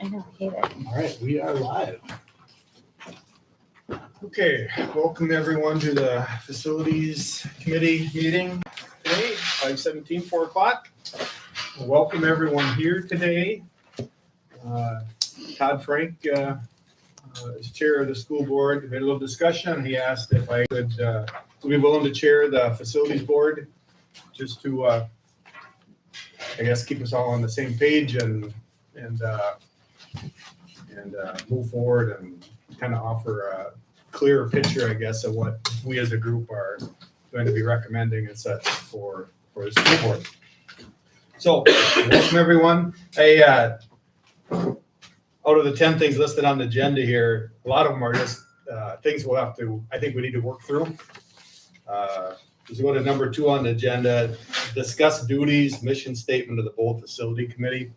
I know, I hate it. All right, we are live. Okay, welcome everyone to the Facilities Committee meeting today, 5:17, 4 o'clock. Welcome everyone here today. Todd Frank is chair of the school board. We had a little discussion. He asked if I could be willing to chair the facilities board, just to, I guess, keep us all on the same page and move forward and kind of offer a clearer picture, I guess, of what we as a group are going to be recommending and such for the school board. So, welcome everyone. Hey, out of the 10 things listed on the agenda here, a lot of them are just things we'll have to, I think we need to work through. As we go to number 2 on the agenda, discuss duties, mission statement of the Bold Facility Committee.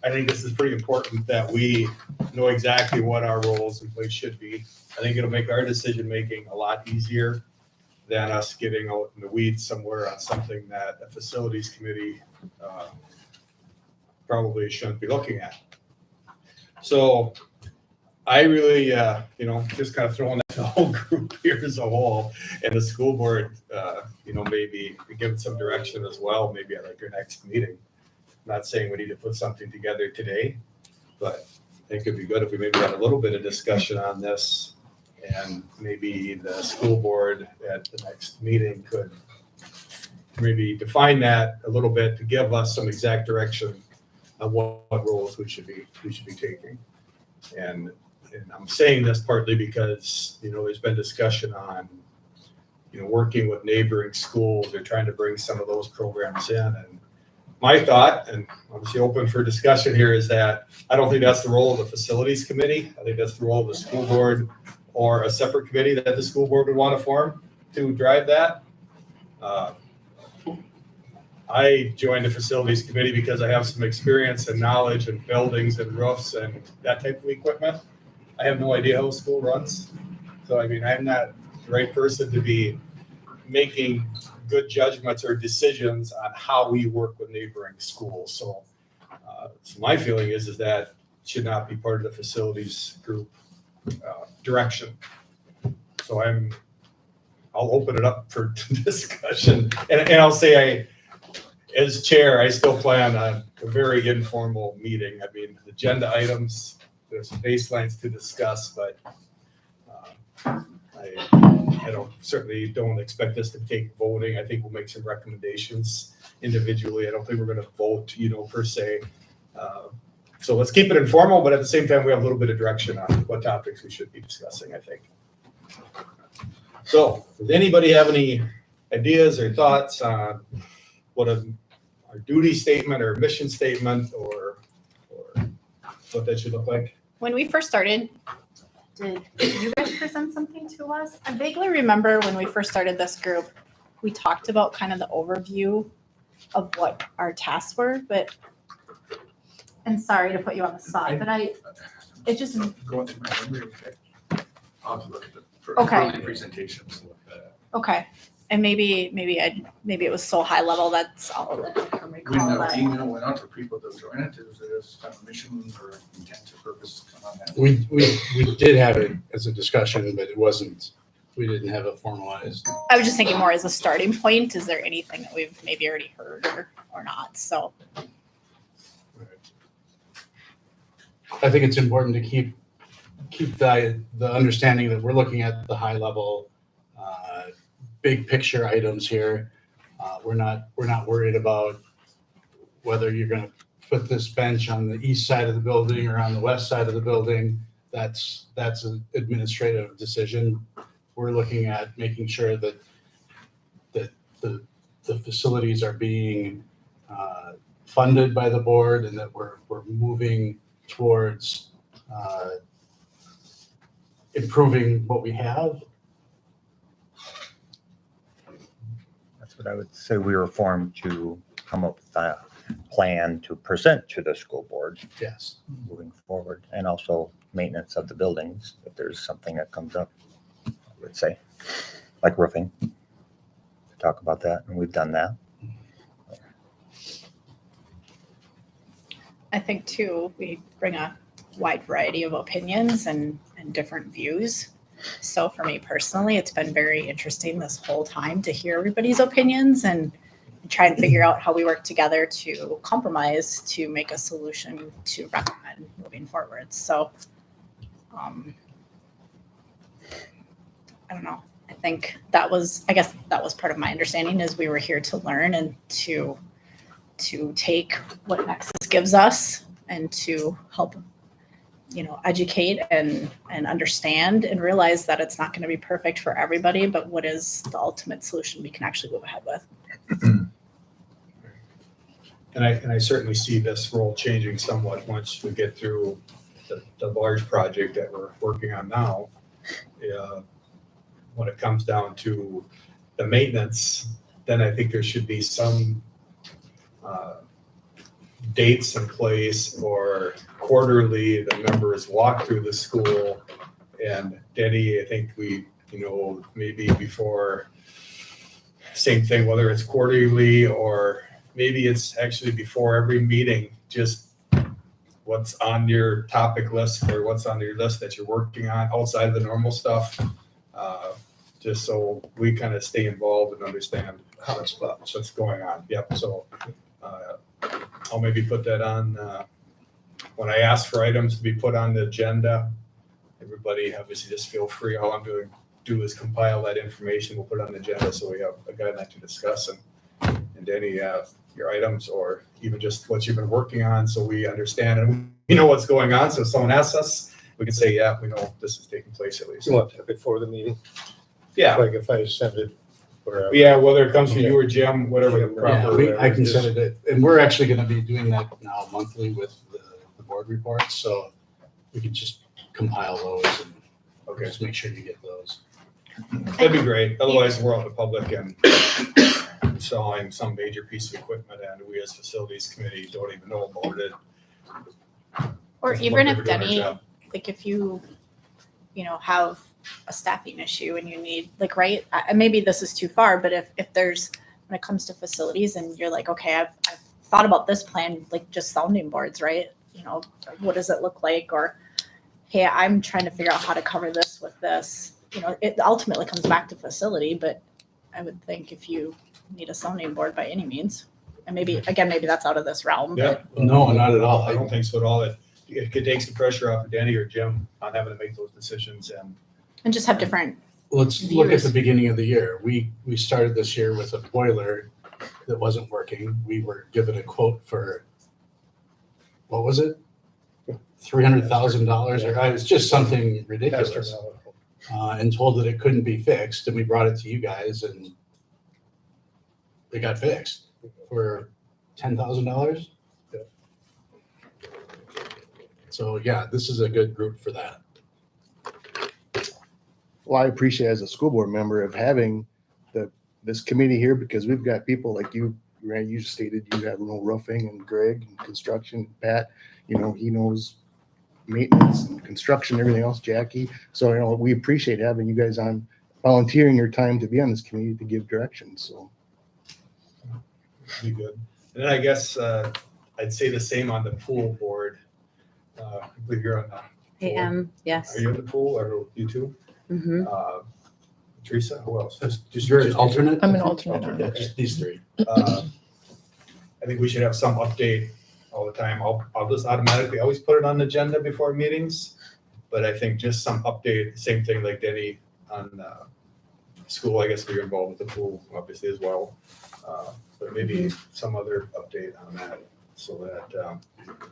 I think this is pretty important that we know exactly what our roles and place should be. I think it'll make our decision making a lot easier than us getting out in the weeds somewhere on something that a facilities committee probably shouldn't be looking at. So I really, just kind of throwing the whole group here as a whole, and the school board, maybe give it some direction as well, maybe at like your next meeting. I'm not saying we need to put something together today, but I think it'd be good if we maybe had a little bit of discussion on this, and maybe the school board at the next meeting could maybe define that a little bit to give us some exact direction of what roles we should be taking. And I'm saying this partly because, there's been discussion on, working with neighboring schools or trying to bring some of those programs in. And my thought, and obviously open for discussion here, is that I don't think that's the role of the facilities committee. I think that's the role of the school board or a separate committee that the school board would want to form to drive that. I joined the facilities committee because I have some experience and knowledge in buildings and roofs and that type of equipment. I have no idea how a school runs. So, I'm not the right person to be making good judgments or decisions on how we work with neighboring schools. So my feeling is that should not be part of the facilities group direction. So I'll open it up for discussion, and I'll say as chair, I still plan on a very informal meeting. Agenda items, there's some baselines to discuss, but I certainly don't expect us to take voting. I think we'll make some recommendations individually. I don't think we're going to vote, per se. So let's keep it informal, but at the same time, we have a little bit of direction on what topics we should be discussing, I think. So does anybody have any ideas or thoughts on what our duty statement or mission statement or what that should look like? When we first started, did you guys present something to us? I vaguely remember when we first started this group, we talked about kind of the overview of what our tasks were, but, and sorry to put you on the spot, but it just. Going through my memory, I'll have to look at the Okay. early presentations. Okay, and maybe it was so high level that's all that I can We recall. know But email went out to people that join it, is there kind of mission or intent or purpose on that? We did have it as a discussion, but we didn't have it formalized. I was just thinking more as a starting point. Is there anything that we've maybe already heard or not? So I think it's important to keep the understanding that we're looking at the high level, big picture items here. We're not worried about whether you're going to put this bench on the east side of the building or on the west side of the building. That's an administrative decision. We're looking at making sure that the facilities are being funded by the board and that we're moving towards improving what we have. That's what I would say. We were formed to come up with a plan to present to the school board Yes. moving forward, and also maintenance of the buildings if there's something that comes up, I would say, like roofing. Talk about that, and we've done that. I think too, we bring a wide variety of opinions and different views. So for me personally, it's been very interesting this whole time to hear everybody's opinions and try and figure out how we work together to compromise to make a solution to recommend moving forward. So I don't know. I guess that was part of my understanding is we were here to learn and to take what Nexus gives us and to help, educate and understand and realize that it's not going to be perfect for everybody, but what is the ultimate solution we can actually move ahead with. And I certainly see this role changing somewhat once we get through the large project that we're working on now. When it comes down to the maintenance, then I think there should be some dates in place or quarterly the members walk through the school. And Denny, I think we, maybe before, same thing, whether it's quarterly or maybe it's actually before every meeting, just what's on your topic list or what's on your list that you're working on outside of the normal stuff. Just so we kind of stay involved and understand what's going on. Yep. So I'll maybe put that on when I ask for items to be put on the agenda. Everybody obviously just feel free. All I'm doing is compile that information. We'll put it on the agenda so we have a guideline to discuss and Danny, your items or even just what you've been working on so we understand and we know what's going on. So if someone asks us, we can say, yeah, we know this is taking place at least. You want that before the meeting? Yeah. Like if I send it wherever. Yeah, whether it comes from you or Jim, whatever the Yeah, proper. I can send it, and we're actually gonna be doing that now monthly with the board reports, so we can just compile those and Okay, just make sure you get those. that'd be great. Otherwise, we're out in the public and installing some major piece of equipment and we as facilities committee don't even know about it. Or That's even what if we're doing our Denny, job. like if you, have a staffing issue and you need, like, right, maybe this is too far, but if there's, when it comes to facilities and you're like, okay, I've thought about this plan, like just sounding boards, right? What does it look like? Or, hey, I'm trying to figure out how to cover this with this. It ultimately comes back to facility, but I would think if you need a sounding board by any means, and maybe that's out of this realm, Yeah, but No, not at all. I don't think so at all. It could take some pressure off of Danny or Jim on having to make those decisions and just have different, Let's look at Views. the beginning of the year. We started this year with a boiler that wasn't working. We were given a quote for, what was it? $300,000 or it was just something ridiculous. Astronomical. And told that it couldn't be fixed. And we brought it to you guys and it got fixed for $10,000. Yeah. So yeah, this is a good group for that. Well, I appreciate as a school board member of having this committee here because we've got people like you, Rand, you stated you have no roofing and Greg and construction, Pat, he knows maintenance and construction, everything else, Jackie. So, we appreciate having you guys on volunteering your time to be on this committee to give direction. So be good. And then I guess I'd say the same on the pool board. I believe you're on the. pool. Yes. Are you in the pool or you two? Mm-hmm. Teresa, who else? Just You're an you two? alternate? I'm an alternate. Yeah, just these three. I think we should have some update all the time. I'll just automatically always put it on the agenda before meetings. But I think just some update, same thing like Denny on school. I guess we're involved with the pool obviously as well. But maybe some other update on that so that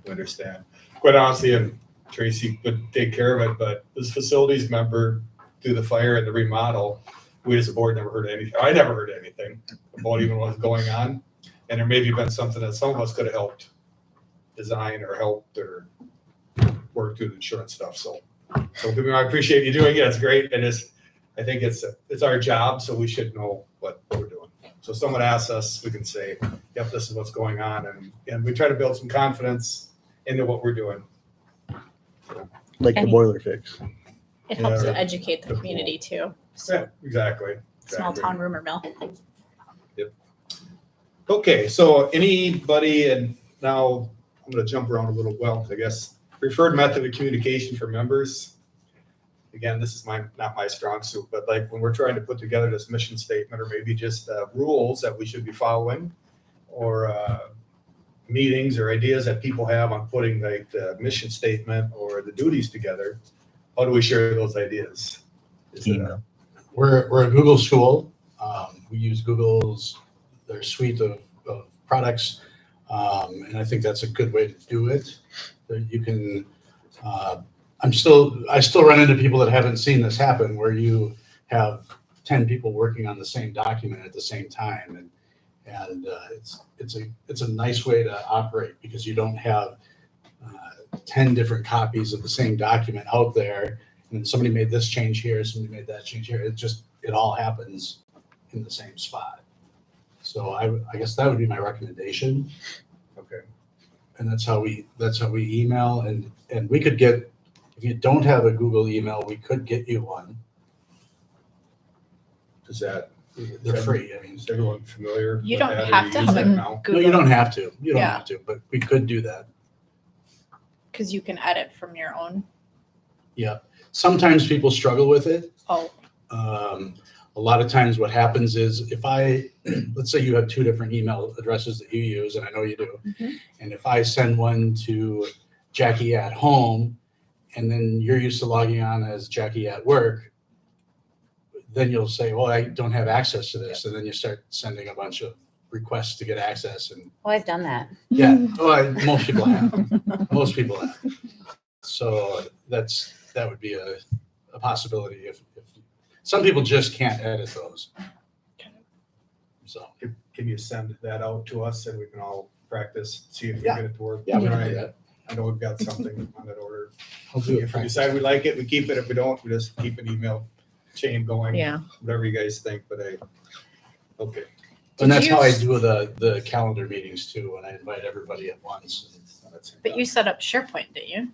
we understand. Quite honestly, and Tracy would take care of it, but this facilities member through the fire and the remodel, we as a board never heard anything. I never heard anything about even what was going on. And there maybe been something that some of us could have helped design or helped or work through the insurance stuff. So I appreciate you doing it. It's great. And I think it's our job, so we should know what we're doing. So if someone asks us, we can say, yep, this is what's going on. And we try to build some confidence into what we're doing. like the Any- boiler fix. it helps Yeah. to educate the community too. So Yeah, exactly. small Exactly. town rumor mill. Okay, so anybody, and now I'm gonna jump around a little. Well, I guess preferred method of communication for members. Again, this is not my strong suit, but like when we're trying to put together this mission statement, or maybe just rules that we should be following, or meetings or ideas that people have on putting like the mission statement or the duties together, how do we share those ideas? Is it a- Email. We're a Google school. We use their suite of products. And I think that's a good way to do it. That you can, I still run into people that haven't seen this happen, where you have 10 people working on the same document at the same time. And it's a nice way to operate, because you don't have 10 different copies of the same document out there. And then somebody made this change here, somebody made that change here. It all happens in the same spot. So I guess that would be my recommendation. Okay. And that's how we email, and we could get, if you don't have a Google email, we could get you one. Is that, They're free. I mean, is everyone familiar? You with don't that, or have you to use have that a now? no, Google. you don't have to. You don't Yeah. have to, but we could do that. Because you can edit from your own. Yeah. Sometimes people struggle with it. Oh, A lot of times what happens is, if let's say you have 2 different email addresses that you use, and I know you do. Mhm. And if I send one to Jackie at home, and then you're used to logging on as Jackie at work, then you'll say, well, I don't have access to this. And then you start sending a bunch of requests to get access. And Oh, I've done that. yeah, most people have. Most people have. So that would be a possibility if some people just can't edit those. So, Can you send that out to us and we can all practice, see if we Yeah. get it to work? yeah, we can Right. do that. I know we've got something on that order. I'll do it. If we decide we like it, we keep it. If we don't, we just keep an email chain going. Yeah. Whatever you guys think, but okay. And that's how I Did do the calendar meetings too, when I invite everybody at once. but you set up SharePoint, didn't you?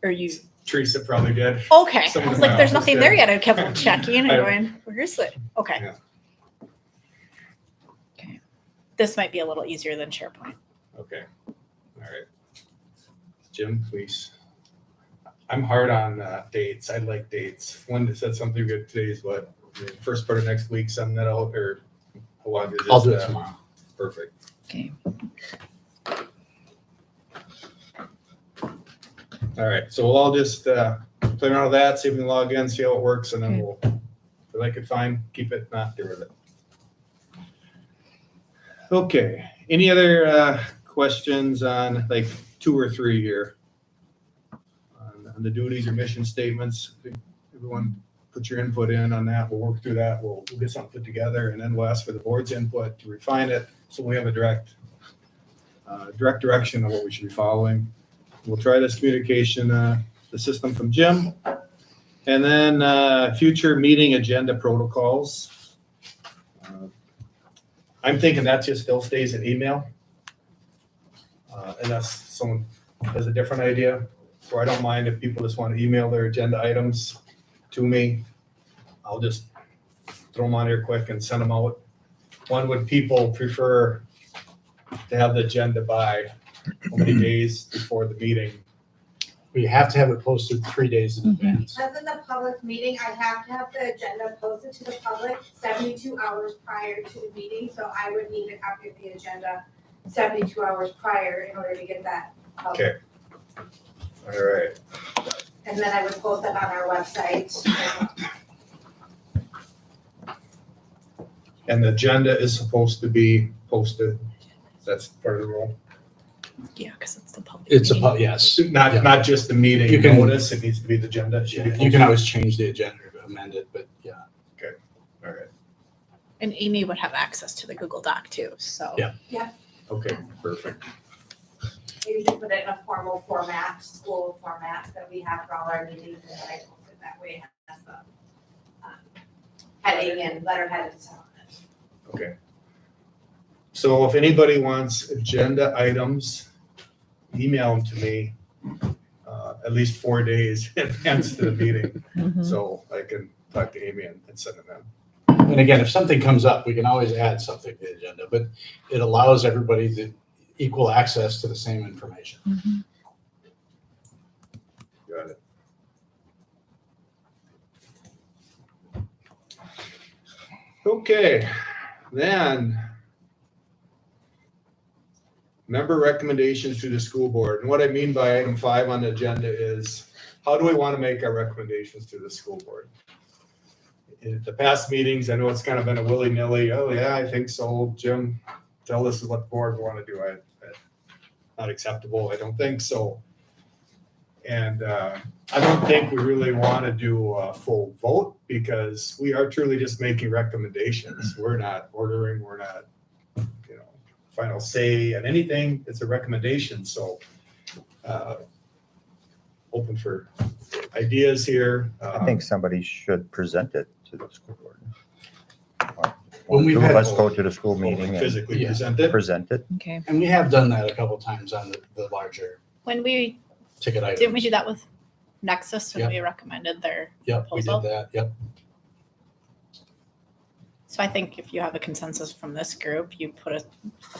Or you? Teresa probably did. Okay. Some I of was them like, there's have, nothing yeah. there yet. I kept on checking and I- going, where is it? Okay. Yeah. Okay. This might be a little easier than SharePoint. Okay, all right. Jim, please. I'm hard on dates. I like dates. One said something good. Today's what? First part of next week, send that out, or how long is this? I'll do it tomorrow. Perfect. Okay. All right, so we'll all just play around with that, see if we can log in, see how it works, and then we'll, if we like it, fine, keep it, not get rid of it. Okay, any other questions on like 2 or 3 here? On the duties or mission statements, everyone put your input in on that, we'll work through that, we'll get something put together, and then we'll ask for the board's input to refine it, so we have a direct direction of what we should be following. We'll try this communication, the system from Jim. And then future meeting agenda protocols. I'm thinking that just still stays an email. Unless someone has a different idea. So I don't mind if people just want to email their agenda items to me. I'll just throw them on here quick and send them out. When would people prefer to have the agenda by? How many days before the meeting? We have to have it posted 3 days in advance. As in the public meeting, I have to have the agenda posted to the public 72 hours prior to the meeting, so I would need a copy of the agenda 72 hours prior in order to get that public. Okay. All right. And then I would post that on our website. And the agenda is supposed to be posted. That's part of the rule. Yeah, because it's the public. It's a, meeting. yes. Not, Yeah. not just the meeting You can- notice, it needs to be the agenda. It should be Yeah, you can always change the agenda or amend it, but yeah. posted. All right. And Amy would have access to the Google Doc too, so. Yeah. Okay, perfect. I usually put it in a formal format, school format that we have for all our meetings, and then I post it that way. It has the heading and letterhead and stuff on it. Okay. So if anybody wants agenda items, email them to me at least 4 days in advance to the meeting. So I can talk to Amy and send them in. And again, if something comes up, we can always add something to the agenda, but it allows everybody the equal access to the same information. Got it. Okay, then. Member recommendations to the school board. And what I mean by item 5 on the agenda is, how do we want to make our recommendations to the school board? In the past meetings, I know it's kind of been a willy-nilly, oh yeah, I think so, Jim, tell us what the board want to do. Not acceptable, I don't think so. And I don't think we really want to do a full vote because we are truly just making recommendations. We're not ordering, we're not, final say on anything. It's a recommendation, so open for ideas here. I think somebody should present it to the school board. When we've Two of had- us go to the school meeting and Physically Yeah. present it. present it. Okay. And we have done that a couple times on the larger When we, ticket items. didn't we do that with Nexus when Yep. we recommended their, Yep, we did proposal? that, yep. so I think if you have a consensus from this group, you put a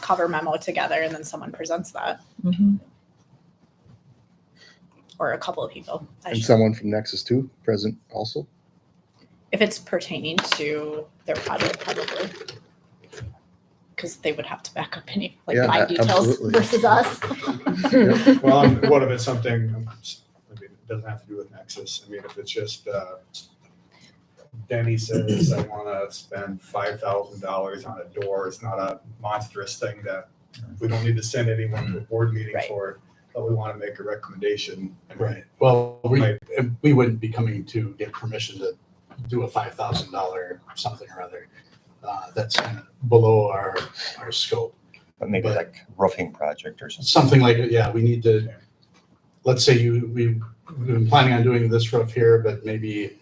cover memo together and then someone presents that. Or a couple of people. And someone from Nexus 2 present also. If it's pertaining to their project, probably. Because they would have to back up any like Yeah, fine details absolutely. versus us. Well, what if it's something, I mean, it doesn't have to do with Nexus. I mean, if it's just, Denny says, I want to spend $5,000 on a door. It's not a monstrous thing that we don't need to send anyone to a board meeting Right. for, but we want to make a recommendation. I mean, Right. Well, Right. we wouldn't be coming to get permission to do a $5,000 something or other. That's kind of below our scope. But maybe But- like roofing project or something. Something like, yeah, we need to, let's say we've been planning on doing this roof here, but maybe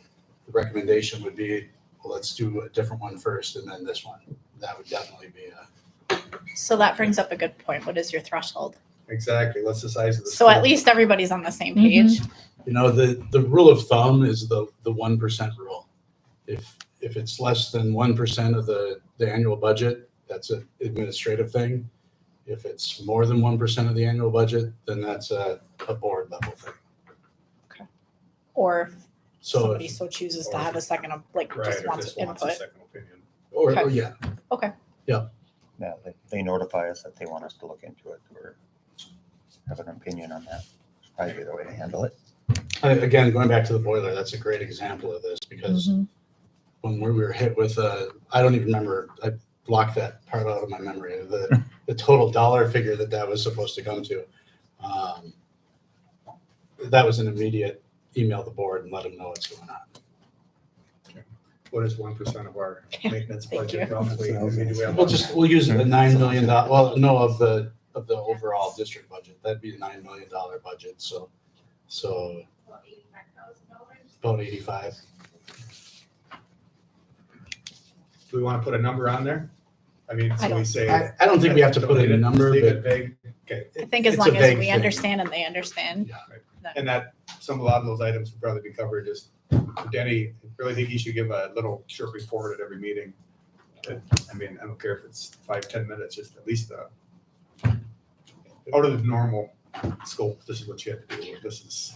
the recommendation would be, well, let's do a different one first and then this one. That would definitely be So that brings up a good point. What is your threshold? Exactly. What's the size of the? So at school? least everybody's on the same page. the rule of thumb is the 1% rule. If it's less than 1% of the annual budget, that's an administrative thing. If it's more than 1% of the annual budget, then that's a board level thing. Or if So, somebody so chooses to have a second, like Right, just or wants just wants a input. second opinion. or Okay. yeah, Yeah, they notify us that they want us to look into it or have an opinion on that. It's probably the way to handle it. again, going back to the boiler, that's a great example of this because when we were hit with, I don't even remember, I blocked that part out of my memory, the total dollar figure that was supposed to come to. That was an immediate email the board and let them know what's going on. What is 1% of our maintenance Thank budget you. roughly? I mean, do we have We'll use the $9 million, well, no, of the overall district budget, that'd be the $9 million budget, so About $85,000. about 85. Do we want to put a number on there? I mean, I so we don't- say. I don't think we have to put in a number, Leave but it vague. Okay, I think as it's a long as vague we thing. understand and they understand. Yeah. and that, a lot of those items would probably be covered, just, Denny, I really think you should give a little short report at every meeting. I mean, I don't care if it's 5-10 minutes, just at least, out of the normal scope, this is what you have to do, this is,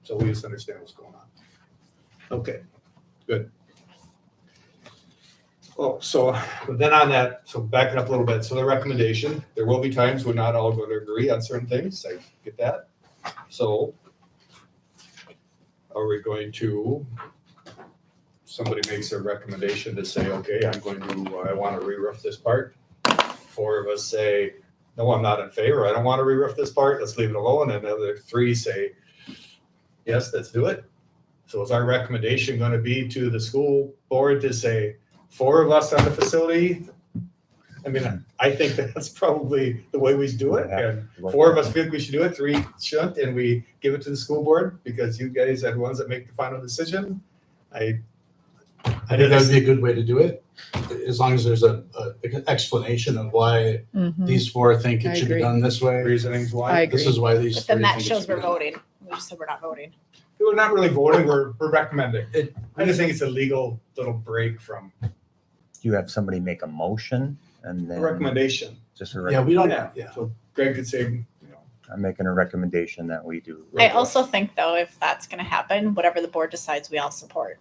so we just understand what's going on. Okay, good. Oh, so then on that, so backing up a little bit, so the recommendation, there will be times we're not all going to agree on certain things, I get that. So are we going to, somebody makes a recommendation to say, okay, I want to re-roof this part. 4 of us say, no, I'm not in favor, I don't want to re-roof this part, let's leave it alone, and the other 3 say, yes, let's do it. So is our recommendation going to be to the school board to say, 4 of us on the facility? I mean, I think that's probably the way we do it, and 4 of us think we should do it, 3 shouldn't, and we give it to the school board because you guys are the ones that make the final decision. I think that would be a good way to do it, as long as there's a explanation of why these 4 think I it should be agree. done this way. Reasonings I why. agree. This is why these. But then 3 that think it shows should be we're done. voting. We just said we're not voting. We're not really voting, we're recommending. I just think it's a legal little break from You have somebody make a motion and the then recommendation. just a Yeah, we don't, Yeah. yeah. So Greg could say, I'm making a recommendation that we do. I also think though, if that's gonna happen, whatever the board decides, we all support.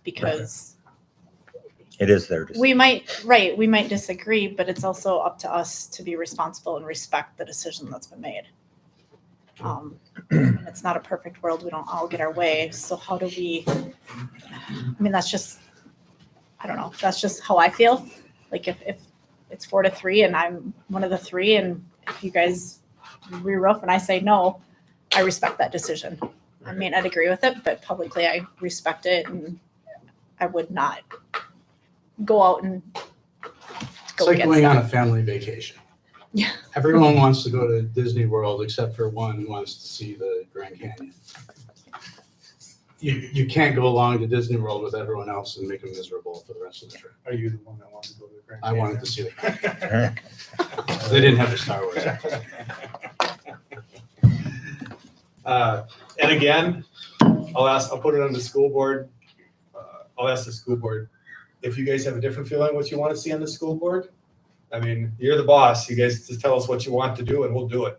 Because It is their decision. we might disagree, but it's also up to us to be responsible and respect the decision that's been made. And it's not a perfect world. We don't all get our way. So how do we, I mean, that's just, I don't know. That's just how I feel. Like if it's 4-3 and I'm one of the 3 and if you guys re-roof and I say no, I respect that decision. I may not agree with it, but publicly I respect it and I would not go out and It's go like against going on that. a family vacation. Yeah. Everyone wants to go to Disney World except for one who wants to see the Grand Canyon. You can't go along to Disney World with everyone else and make them miserable for the rest of the trip. Are you the one that wanted to go to the Grand I Canyon? wanted to see the Grand Canyon. They didn't have the Star Wars. And again, I'll put it on the school board. I'll ask the school board, if you guys have a different feeling what you want to see on the school board. I mean, you're the boss. You guys just tell us what you want to do and we'll do it.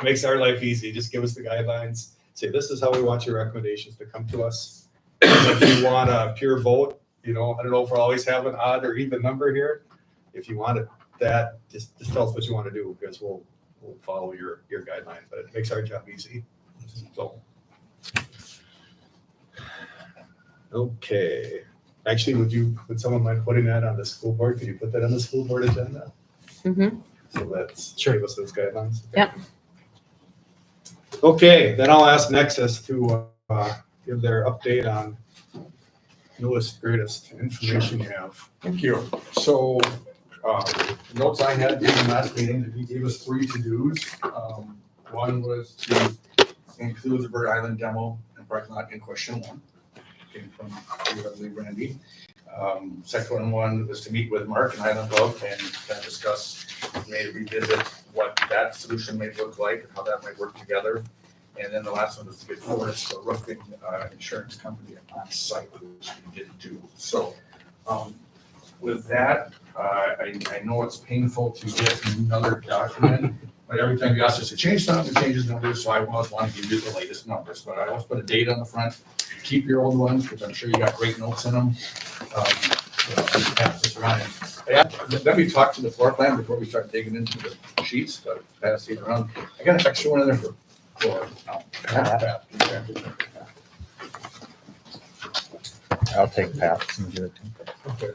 Makes our life easy. Just give us the guidelines. Say, this is how we want your recommendations to come to us. And if you want a pure vote, I don't know if we'll always have an odd or even number here. If you want that, just tell us what you want to do because we'll follow your guidelines, but it makes our job easy. So. Okay. Actually, would someone mind putting that on the school board? Could you put that on the school board agenda? Mhm. So let's Sure. give us those guidelines. Yep. Okay, then I'll ask Nexus to give their update on newest, greatest information you have. Thank you. So, notes I had during the last meeting, he gave us 3 to-dos. One was to include the Bird Island demo and parking lot in question 1. Came from, I believe, Randy. Second one was to meet with Mark and Island Gov and kind of discuss, maybe revisit what that solution may look like and how that might work together. And then the last one was to get Fortis, the roofing insurance company on site, which we didn't do. So with that, I know it's painful to get another document, but every time you ask us to change something, it changes numbers, so I always want to give you the latest numbers. But I always put a date on the front. Keep your old ones, because I'm sure you got great notes in them. Pass this around. Let me talk to the floor plan before we start digging into the sheets, but pass these around. I got an extra one in there for Pat. I'll take Pat's and give it to him. Okay.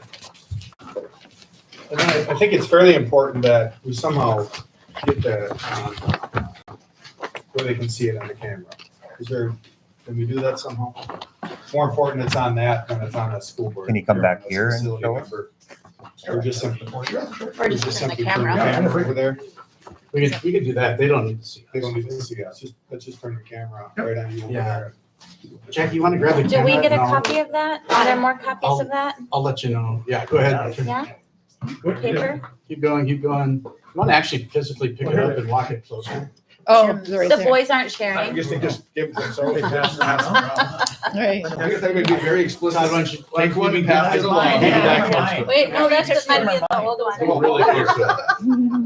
And then I think it's fairly important that we somehow get that where they can see it on the camera. Can we do that somehow? It's more important it's on that than it's on a school board. Can you come back as a here and facility show us? member. Or just simply. Or just turn turn the camera. Over there. We could do that. They don't need to see us. They don't need to see us. Let's just turn your camera right on you over Yeah. there. Jackie, you want to grab the Do camera? we get a and I'll- copy of that? Are there more copies of that? I'll let you know. Yeah, go ahead. Yeah? Paper? Keep going. You want to actually physically pick it up and walk it closer? Oh, The boys aren't I sharing. guess they just give them, so they pass it around. right. I guess I would be very explicit. Todd, why don't you Like one maybe passes that- along. maybe that close to it. Wait, no, that's the might be the old Go one. really close to it.